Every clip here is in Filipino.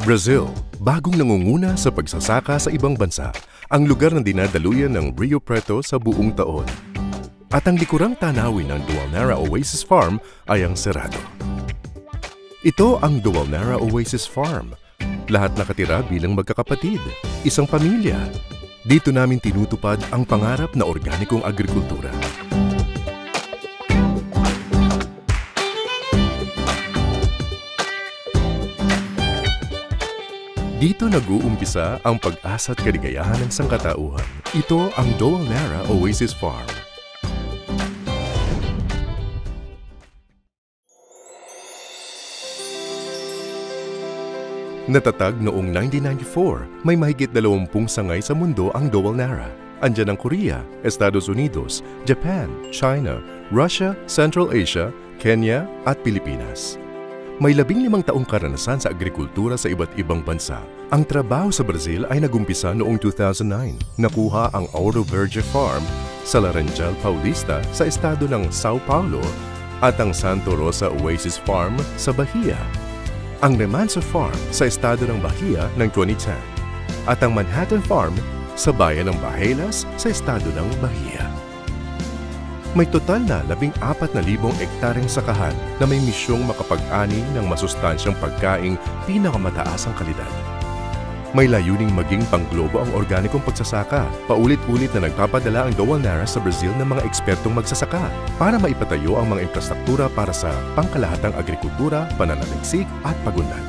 Brazil, bagong nangunguna sa pagsasaka sa ibang bansa, ang lugar na dinadaluyan ng Rio Preto sa buong taon. At ang likurang tanawin ng Dualnara Oasis Farm ay ang Cerrado. Ito ang Dualnara Oasis Farm. Lahat nakatira bilang magkakapatid, isang pamilya. Dito namin tinutupad ang pangarap na organikong agrikultura. Dito nag-uumpisa ang pag-asa at kaligayahan ng sangkatauhan. Ito ang Dualnara Oasis Farm. Natatag noong 1994, may mahigit 20 sangay sa mundo ang Dualnara. Andyan ang Korea, Estados Unidos, Japan, China, Russia, Central Asia, Kenya at Pilipinas. May 15 taong karanasan sa agrikultura sa iba't ibang bansa. Ang trabaho sa Brazil ay nagumpisa noong 2009. Nakuha ang Ouro Verde Farm sa Laranjal Paulista sa estado ng São Paulo at ang Santo Rosa Oasis Farm sa Bahia. Ang Remanso Farm sa estado ng Bahia ng 2010 at ang Manhattan Farm sa bayan ng Bajelas sa estado ng Bahia. May total na 14,000 ektaryeng sakahan na may misyong makapag-ani ng masustansyang pagkaing pinakamataas ang kalidad. May layuning maging pangglobo ang organikong pagsasaka. Paulit-ulit na nagpapadala ang Dualnara sa Brazil ng mga ekspertong magsasaka para maipatayo ang mga infrastruktura para sa pangkalahatang agrikultura, pananaliksik at pagunlad.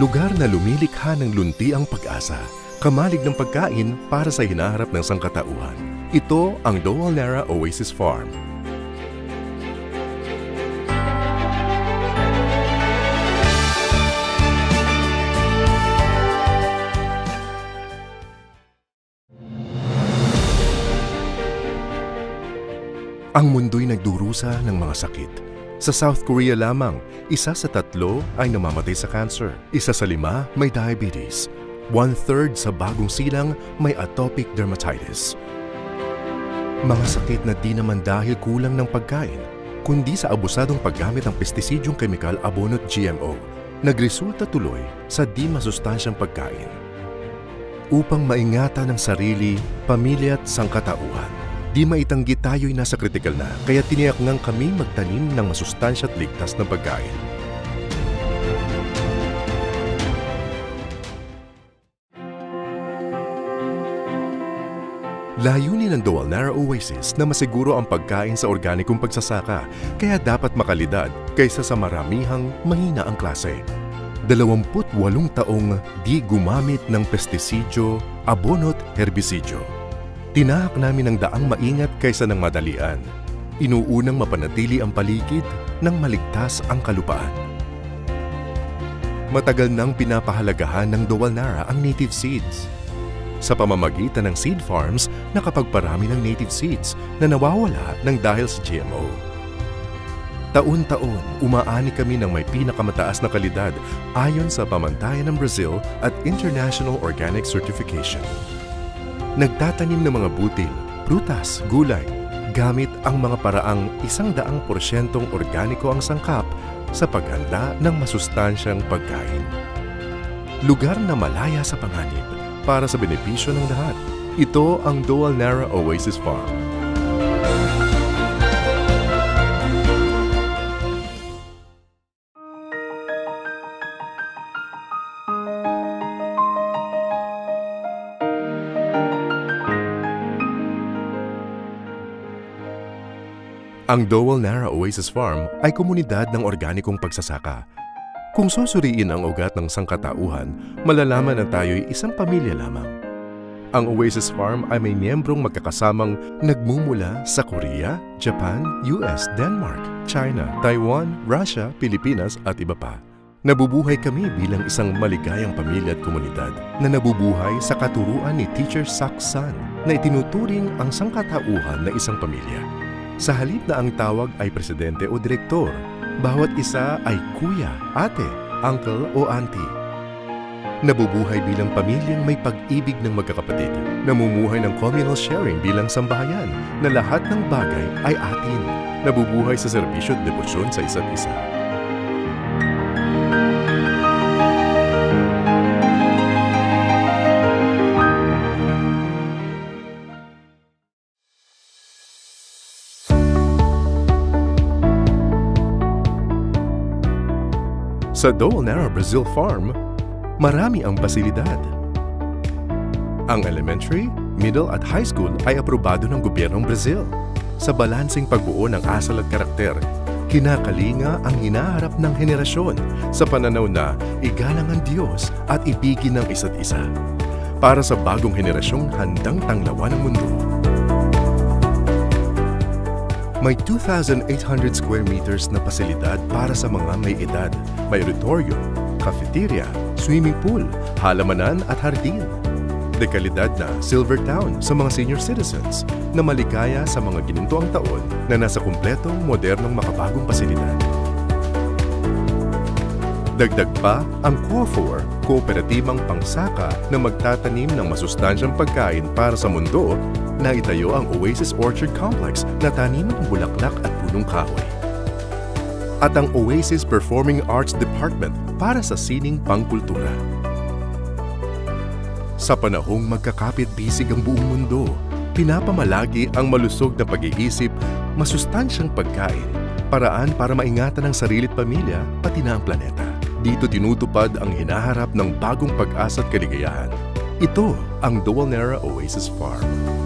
Lugar na lumilikha ng lunti ang pag-asa, kamalig ng pagkain para sa hinaharap ng sangkatauhan. Ito ang Dualnara Oasis Farm. Ang mundo'y nagdurusa ng mga sakit. Sa South Korea lamang, 1 sa 3 ay namamatay sa cancer. 1 sa 5 may diabetes. 1/3 sa bagong silang may atopic dermatitis. Mga sakit na di naman dahil kulang ng pagkain, kundi sa abusadong paggamit ng pestisidyung kemikal, abono at GMO, nagresulta tuloy sa di masustansyang pagkain. Upang maingatan ang sarili, pamilya at sangkatauhan, di maitanggi tayo'y nasa kritikal na, kaya tiniyak ngang kami magtanim ng masustansya at ligtas na pagkain. Layunin ng Dualnara Oasis na masiguro ang pagkain sa organikong pagsasaka, kaya dapat makalidad kaysa sa maramihang mahina ang klase. 28 taong di gumamit ng pestisidyo, abono at herbisidyo. Tinahak namin ang daang maingat kaysa ng madalian. Inuunang mapanatili ang paligid nang maligtas ang kalupaan. Matagal nang pinapahalagahan ng Dualnara ang native seeds. Sa pamamagitan ng seed farms, nakapagparami ng native seeds na nawawala ng dahil sa GMO. Taon-taon, umaani kami ng may pinakamataas na kalidad ayon sa pamantayan ng Brazil at International Organic Certification. Nagtatanim ng mga butil, prutas, gulay, gamit ang mga paraang 100% organiko ang sangkap sa paghanda ng masustansyang pagkain. Lugar na malaya sa panganib, para sa benepisyo ng lahat. Ito ang Dualnara Oasis Farm. Ang Dualnara Oasis Farm ay komunidad ng organikong pagsasaka. Kung susuriin ang ugat ng sangkatauhan, malalaman na tayo'y isang pamilya lamang. Ang Oasis Farm ay may miyembrong magkakasamang nagmumula sa Korea, Japan, US, Denmark, China, Taiwan, Russia, Pilipinas at iba pa. Nabubuhay kami bilang isang maligayang pamilya at komunidad na nabubuhay sa katuruan ni Teacher Sak San na itinuturing ang sangkatauhan na isang pamilya. Sa halip na ang tawag ay presidente o direktor, bawat isa ay kuya, ate, uncle o auntie. Nabubuhay bilang pamilyang may pag-ibig ng magkakapatid. Namumuhay ng communal sharing bilang sambahayan na lahat ng bagay ay atin. Nabubuhay sa serbisyo at debosyon sa isa't isa. Sa Doulnara Brazil Farm, marami ang pasilidad. Ang elementary, middle at high school ay aprobado ng gobyernong Brazil. Sa balansing pagbuo ng asal at karakter, kinakalinga ang hinaharap ng henerasyon sa pananaw na igalang ang Diyos at ibigin ng isa't isa para sa bagong henerasyong handang tanglawan ang mundo. May 2,800 square meters na pasilidad para sa mga may edad. May auditorium, cafeteria, swimming pool, halamanan at hardin. Dekalidad na Silver Town sa mga senior citizens na maligaya sa mga ginintoang taon na nasa kumpletong modernong makabagong pasilidad. Dagdag pa ang COFOR, kooperatibang pangsaka na magtatanim ng masustansyang pagkain para sa mundo, na itayo ang Oasis Orchard Complex na taniman ng bulaklak at punong kahoy. At ang Oasis Performing Arts Department para sa sining pangkultura. Sa panahong magkakapit-bisig ang buong mundo, pinapamalagi ang malusog na pag-iisip, masustansyang pagkain, paraan para maingatan ang sarili't pamilya, pati na ang planeta. Dito tinutupad ang hinaharap ng bagong pag-asa at kaligayahan. Ito ang Doulnara Oasis Farm.